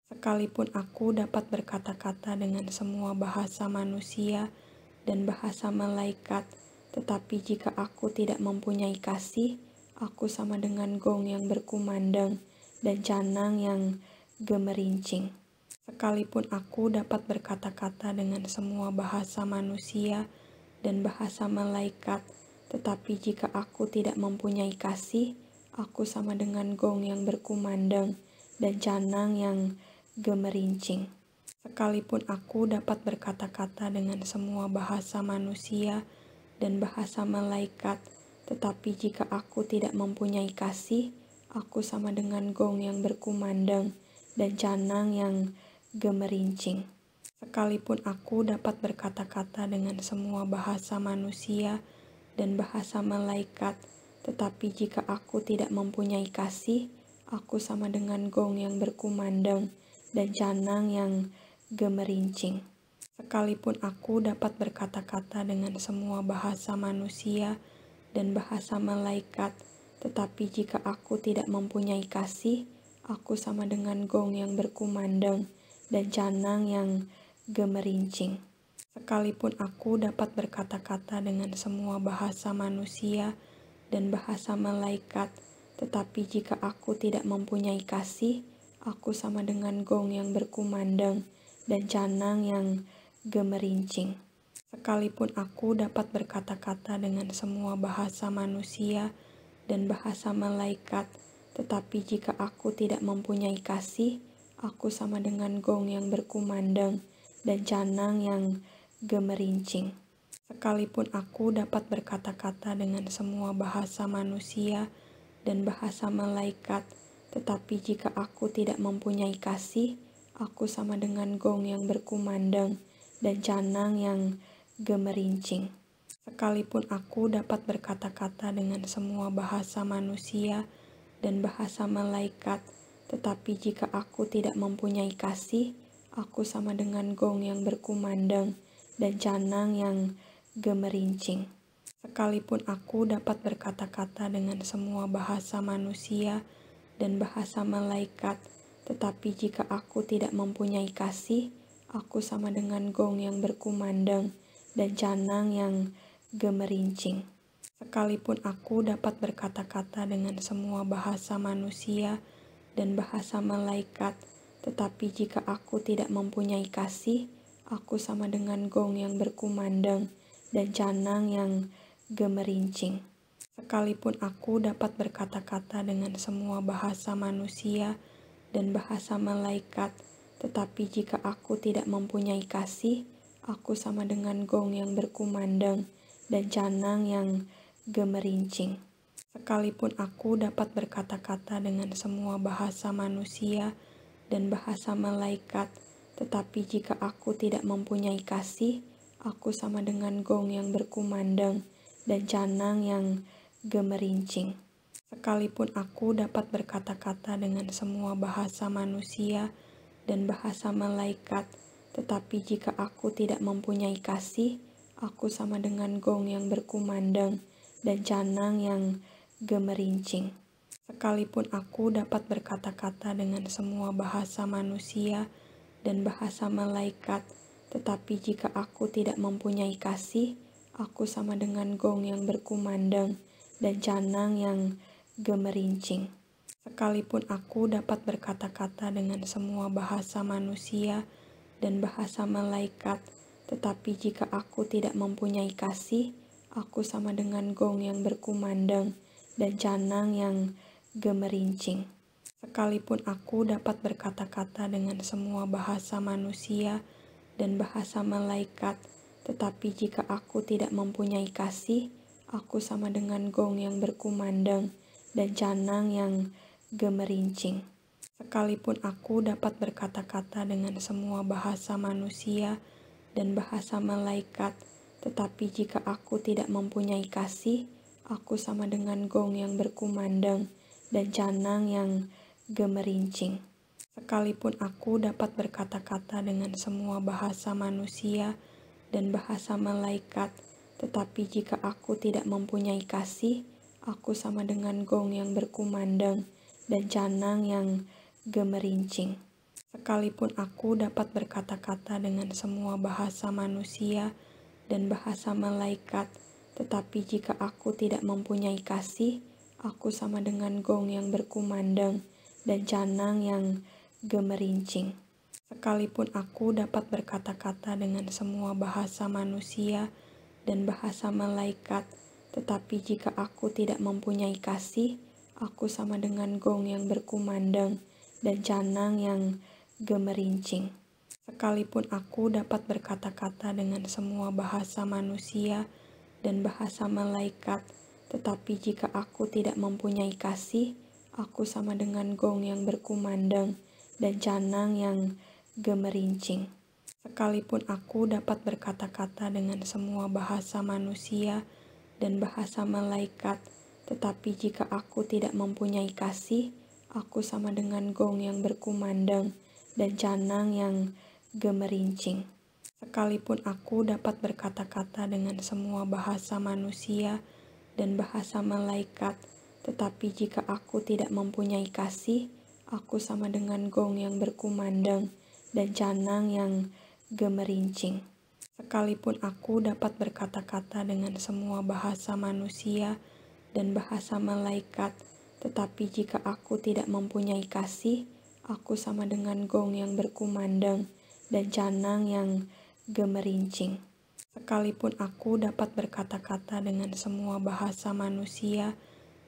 Sekalipun aku dapat berkata-kata dengan semua bahasa manusia dan bahasa malaikat, tetapi jika aku tidak mempunyai kasih, aku sama dengan gong yang berkumandang dan canang yang gemerincing. Sekalipun aku dapat berkata-kata dengan semua bahasa manusia dan bahasa malaikat, tetapi jika aku tidak mempunyai kasih, aku sama dengan gong yang berkumandang dan canang yang gemerincing. Sekalipun aku dapat berkata-kata dengan semua bahasa manusia dan bahasa malaikat, tetapi jika aku tidak mempunyai kasih, aku sama dengan gong yang berkumandang dan canang yang gemerincing. Sekalipun aku dapat berkata-kata dengan semua bahasa manusia dan bahasa malaikat, tetapi jika aku tidak mempunyai kasih, aku sama dengan gong yang berkumandang dan canang yang gemerincing. Sekalipun aku dapat berkata-kata dengan semua bahasa manusia dan bahasa malaikat, tetapi jika aku tidak mempunyai kasih, aku sama dengan gong yang berkumandang dan canang yang gemerincing. Sekalipun aku dapat berkata-kata dengan semua bahasa manusia dan bahasa malaikat, tetapi jika aku tidak mempunyai kasih, aku sama dengan gong yang berkumandang dan canang yang gemerincing. Sekalipun aku dapat berkata-kata dengan semua bahasa manusia dan bahasa malaikat, tetapi jika aku tidak mempunyai kasih, aku sama dengan gong yang berkumandang dan canang yang gemerincing. Sekalipun aku dapat berkata-kata dengan semua bahasa manusia dan bahasa malaikat, tetapi jika aku tidak mempunyai kasih, aku sama dengan gong yang berkumandang dan canang yang gemerincing. Sekalipun aku dapat berkata-kata dengan semua bahasa manusia dan bahasa malaikat, tetapi jika aku tidak mempunyai kasih, aku sama dengan gong yang berkumandang dan canang yang gemerincing. Sekalipun aku dapat berkata-kata dengan semua bahasa manusia dan bahasa malaikat, tetapi jika aku tidak mempunyai kasih, aku sama dengan gong yang berkumandang dan canang yang gemerincing. Sekalipun aku dapat berkata-kata dengan semua bahasa manusia dan bahasa malaikat, tetapi jika aku tidak mempunyai kasih, aku sama dengan gong yang berkumandang dan canang yang gemerincing. Sekalipun aku dapat berkata-kata dengan semua bahasa manusia dan bahasa malaikat, tetapi jika aku tidak mempunyai kasih, aku sama dengan gong yang berkumandang dan canang yang gemerincing. Sekalipun aku dapat berkata-kata dengan semua bahasa manusia dan bahasa malaikat, tetapi jika aku tidak mempunyai kasih, aku sama dengan gong yang berkumandang dan canang yang gemerincing. Sekalipun aku dapat berkata-kata dengan semua bahasa manusia dan bahasa malaikat, tetapi jika aku tidak mempunyai kasih, aku sama dengan gong yang berkumandang dan canang yang gemerincing. Sekalipun aku dapat berkata-kata dengan semua bahasa manusia dan bahasa malaikat, tetapi jika aku tidak mempunyai kasih, aku sama dengan gong yang berkumandang dan canang yang gemerincing. Sekalipun aku dapat berkata-kata dengan semua bahasa manusia dan bahasa malaikat, tetapi jika aku tidak mempunyai kasih, aku sama dengan gong yang berkumandang dan canang yang gemerincing. Sekalipun aku dapat berkata-kata dengan semua bahasa manusia dan bahasa malaikat, tetapi jika aku tidak mempunyai kasih, aku sama dengan gong yang berkumandang dan canang yang gemerincing. Sekalipun aku dapat berkata-kata dengan semua bahasa manusia dan bahasa malaikat, tetapi jika aku tidak mempunyai kasih, aku sama dengan gong yang berkumandang dan canang yang gemerincing. Sekalipun aku dapat berkata-kata dengan semua bahasa manusia dan bahasa malaikat, tetapi jika aku tidak mempunyai kasih, aku sama dengan gong yang berkumandang dan canang yang gemerincing. Sekalipun aku dapat berkata-kata dengan semua bahasa manusia dan bahasa malaikat, tetapi jika aku tidak mempunyai kasih, aku sama dengan gong yang berkumandang dan canang yang gemerincing. Sekalipun aku dapat berkata-kata dengan semua bahasa manusia dan bahasa malaikat, tetapi jika aku tidak mempunyai kasih, aku sama dengan gong yang berkumandang dan canang yang gemerincing. Sekalipun aku dapat berkata-kata dengan semua bahasa manusia dan bahasa malaikat, tetapi jika aku tidak mempunyai kasih, aku sama dengan gong yang berkumandang dan canang yang gemerincing. Sekalipun aku dapat berkata-kata dengan semua bahasa manusia dan bahasa malaikat, tetapi jika aku tidak mempunyai kasih, aku sama dengan gong yang berkumandang dan canang yang gemerincing. Sekalipun aku dapat berkata-kata dengan semua bahasa manusia dan bahasa malaikat, tetapi jika aku tidak mempunyai kasih, aku sama dengan gong yang berkumandang dan canang yang gemerincing. Sekalipun aku dapat berkata-kata dengan semua bahasa manusia dan bahasa malaikat, tetapi jika aku tidak mempunyai kasih, aku sama dengan gong yang berkumandang dan canang yang gemerincing. Sekalipun aku dapat berkata-kata dengan semua bahasa manusia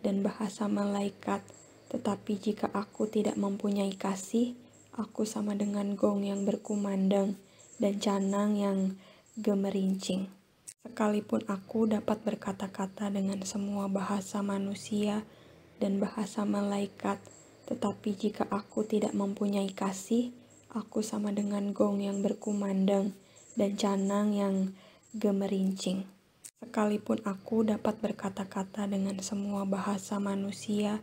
dan bahasa malaikat, tetapi jika aku tidak mempunyai kasih, aku sama dengan gong yang berkumandang dan canang yang gemerincing. Sekalipun aku dapat berkata-kata dengan semua bahasa manusia dan bahasa malaikat, tetapi jika aku tidak mempunyai kasih, aku sama dengan gong yang berkumandang dan canang yang gemerincing. Sekalipun aku dapat berkata-kata dengan semua bahasa manusia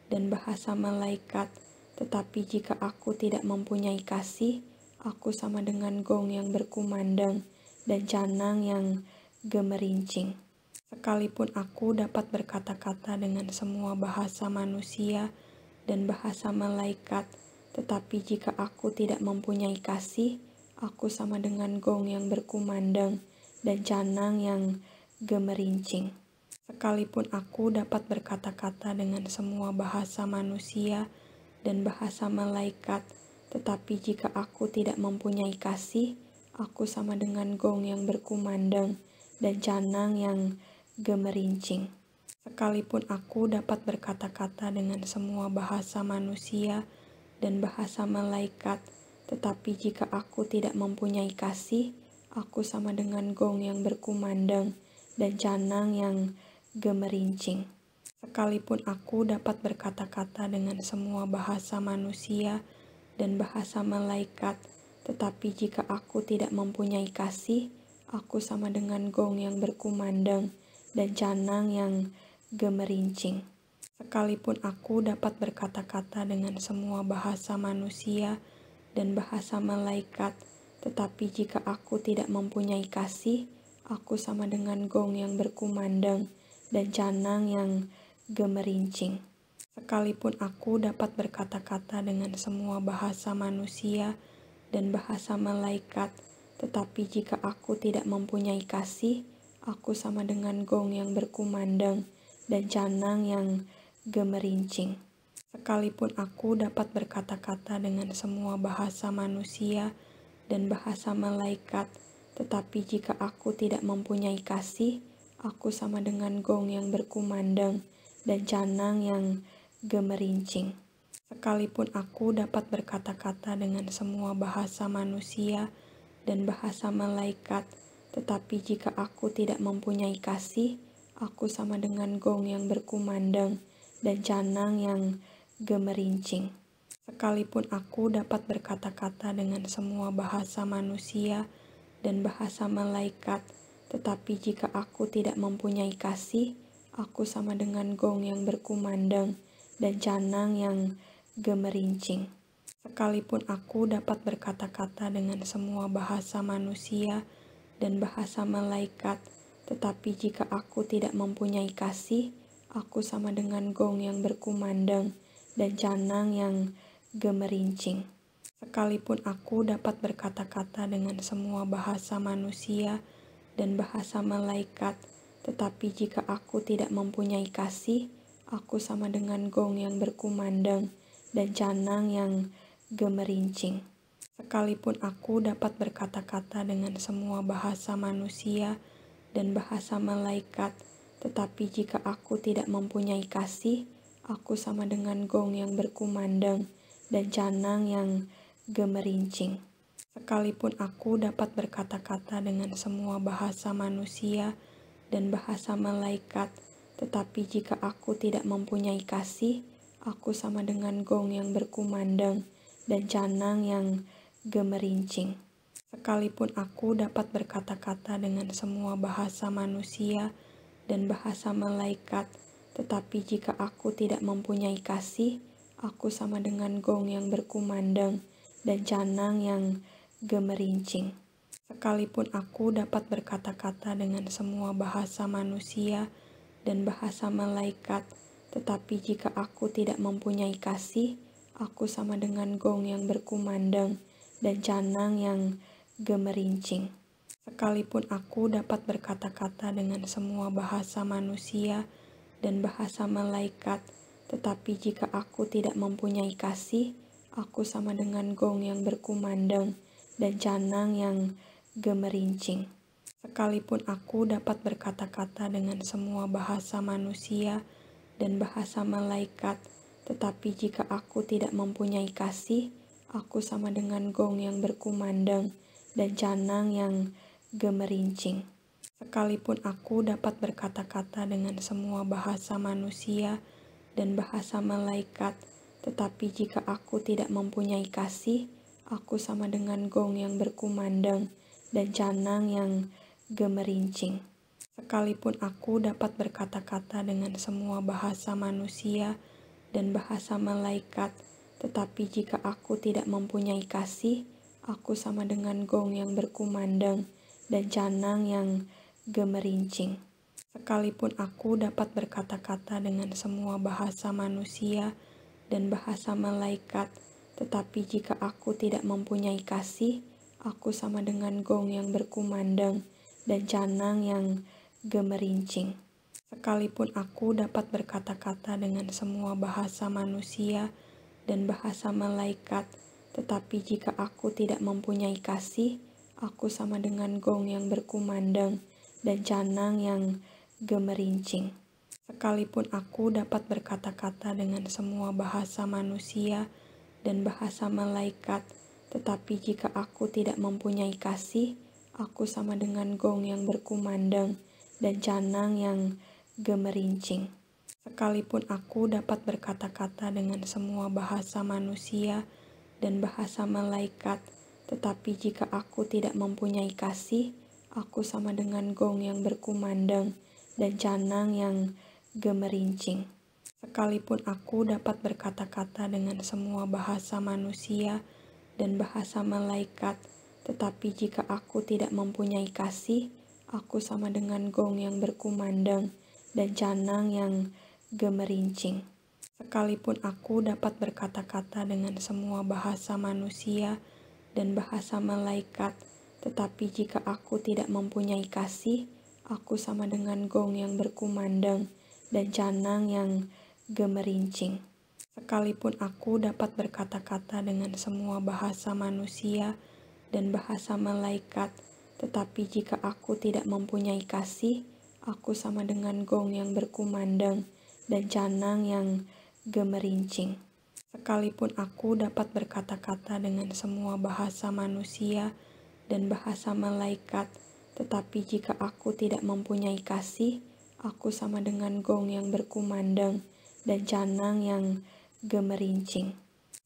dan bahasa malaikat, tetapi jika aku tidak mempunyai kasih, aku sama dengan gong yang berkumandang dan canang yang gemerincing. Sekalipun aku dapat berkata-kata dengan semua bahasa manusia dan bahasa malaikat, tetapi jika aku tidak mempunyai kasih, aku sama dengan gong yang berkumandang dan canang yang gemerincing. Sekalipun aku dapat berkata-kata dengan semua bahasa manusia dan bahasa malaikat, tetapi jika aku tidak mempunyai kasih, aku sama dengan gong yang berkumandang dan canang yang gemerincing. Sekalipun aku dapat berkata-kata dengan semua bahasa manusia dan bahasa malaikat, tetapi jika aku tidak mempunyai kasih, aku sama dengan gong yang berkumandang dan canang yang gemerincing. Sekalipun aku dapat berkata-kata dengan semua bahasa manusia dan bahasa malaikat, tetapi jika aku tidak mempunyai kasih, aku sama dengan gong yang berkumandang dan canang yang gemerincing. Sekalipun aku dapat berkata-kata dengan semua bahasa manusia dan bahasa malaikat, tetapi jika aku tidak mempunyai kasih, aku sama dengan gong yang berkumandang dan canang yang gemerincing. Sekalipun aku dapat berkata-kata dengan semua bahasa manusia dan bahasa malaikat, tetapi jika aku tidak mempunyai kasih, aku sama dengan gong yang berkumandang dan canang yang gemerincing. Sekalipun aku dapat berkata-kata dengan semua bahasa manusia dan bahasa malaikat, tetapi jika aku tidak mempunyai kasih, aku sama dengan gong yang berkumandang dan canang yang gemerincing. Sekalipun aku dapat berkata-kata dengan semua bahasa manusia dan bahasa malaikat, tetapi jika aku tidak mempunyai kasih, aku sama dengan gong yang berkumandang dan canang yang gemerincing. Sekalipun aku dapat berkata-kata dengan semua bahasa manusia dan bahasa malaikat, tetapi jika aku tidak mempunyai kasih, aku sama dengan gong yang berkumandang dan canang yang gemerincing. Sekalipun aku dapat berkata-kata dengan semua bahasa manusia dan bahasa malaikat, tetapi jika aku tidak mempunyai kasih, aku sama dengan gong yang berkumandang dan canang yang gemerincing. Sekalipun aku dapat berkata-kata dengan semua bahasa manusia dan bahasa malaikat, tetapi jika aku tidak mempunyai kasih, aku sama dengan gong yang berkumandang dan canang yang gemerincing. Sekalipun aku dapat berkata-kata dengan semua bahasa manusia dan bahasa malaikat, tetapi jika aku tidak mempunyai kasih, aku sama dengan gong yang berkumandang dan canang yang gemerincing. Sekalipun aku dapat berkata-kata dengan semua bahasa manusia dan bahasa malaikat, tetapi jika aku tidak mempunyai kasih, aku sama dengan gong yang berkumandang dan canang yang gemerincing. Sekalipun aku dapat berkata-kata dengan semua bahasa manusia dan bahasa malaikat, tetapi jika aku tidak mempunyai kasih, aku sama dengan gong yang berkumandang dan canang yang gemerincing. Sekalipun aku dapat berkata-kata dengan semua bahasa manusia dan bahasa malaikat, tetapi jika aku tidak mempunyai kasih, aku sama dengan gong yang berkumandang dan canang yang gemerincing. Sekalipun aku dapat berkata-kata dengan semua bahasa manusia dan bahasa malaikat, tetapi jika aku tidak mempunyai kasih, aku sama dengan gong yang berkumandang dan canang yang gemerincing. Sekalipun aku dapat berkata-kata dengan semua bahasa manusia dan bahasa malaikat, tetapi jika aku tidak mempunyai kasih, aku sama dengan gong yang berkumandang dan canang yang gemerincing. Sekalipun aku dapat berkata-kata dengan semua bahasa manusia dan bahasa malaikat, tetapi jika aku tidak mempunyai kasih, aku sama dengan gong yang berkumandang dan canang yang gemerincing. Sekalipun aku dapat berkata-kata dengan semua bahasa manusia dan bahasa malaikat, tetapi jika aku tidak mempunyai kasih, aku sama dengan gong yang berkumandang dan canang yang gemerincing. Sekalipun aku dapat berkata-kata dengan semua bahasa manusia dan bahasa malaikat, tetapi jika aku tidak mempunyai kasih, aku sama dengan gong yang berkumandang dan canang yang gemerincing. Sekalipun aku dapat berkata-kata dengan semua bahasa manusia dan bahasa malaikat, tetapi jika aku tidak mempunyai kasih, aku sama dengan gong yang berkumandang dan canang yang gemerincing. Sekalipun aku dapat berkata-kata dengan semua bahasa manusia dan bahasa malaikat, tetapi jika aku tidak mempunyai kasih, aku sama dengan gong yang berkumandang dan canang yang gemerincing. Sekalipun aku dapat berkata-kata dengan semua bahasa manusia dan bahasa malaikat, tetapi jika aku tidak mempunyai kasih, aku sama dengan gong yang berkumandang dan canang yang gemerincing. Sekalipun aku dapat berkata-kata dengan semua bahasa manusia dan bahasa malaikat, tetapi jika aku tidak mempunyai kasih, aku sama dengan gong yang berkumandang dan canang yang gemerincing. Sekalipun aku dapat berkata-kata dengan semua bahasa manusia dan bahasa malaikat, tetapi jika aku tidak mempunyai kasih, aku sama dengan gong yang berkumandang dan canang yang gemerincing. Sekalipun aku dapat berkata-kata dengan semua bahasa manusia dan bahasa malaikat, tetapi jika aku tidak mempunyai kasih, aku sama dengan gong yang berkumandang dan canang yang gemerincing. Sekalipun aku dapat berkata-kata dengan semua bahasa manusia dan bahasa malaikat, tetapi jika aku tidak mempunyai kasih, aku sama dengan gong yang berkumandang dan canang yang gemerincing.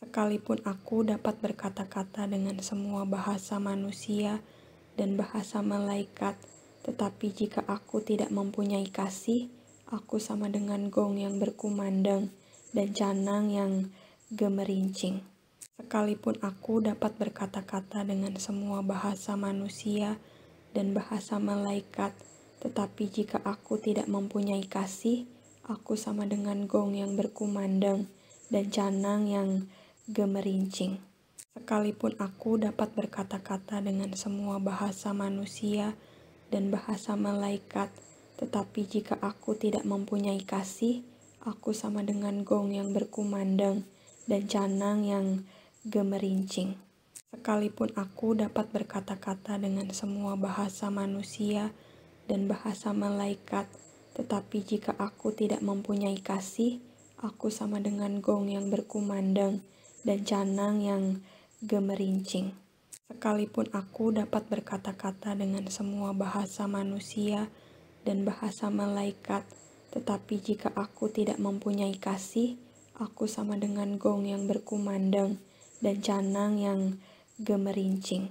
Sekalipun aku dapat berkata-kata dengan semua bahasa manusia dan bahasa malaikat, tetapi jika aku tidak mempunyai kasih, aku sama dengan gong yang berkumandang dan canang yang gemerincing. Sekalipun aku dapat berkata-kata dengan semua bahasa manusia dan bahasa malaikat, tetapi jika aku tidak mempunyai kasih, aku sama dengan gong yang berkumandang dan canang yang gemerincing. Sekalipun aku dapat berkata-kata dengan semua bahasa manusia dan bahasa malaikat, tetapi jika aku tidak mempunyai kasih, aku sama dengan gong yang berkumandang dan canang yang gemerincing. Sekalipun aku dapat berkata-kata dengan semua bahasa manusia dan bahasa malaikat, tetapi jika aku tidak mempunyai kasih, aku sama dengan gong yang berkumandang dan canang yang gemerincing. Sekalipun aku dapat berkata-kata dengan semua bahasa manusia dan bahasa malaikat, tetapi jika aku tidak mempunyai kasih, aku sama dengan gong yang berkumandang dan canang yang gemerincing.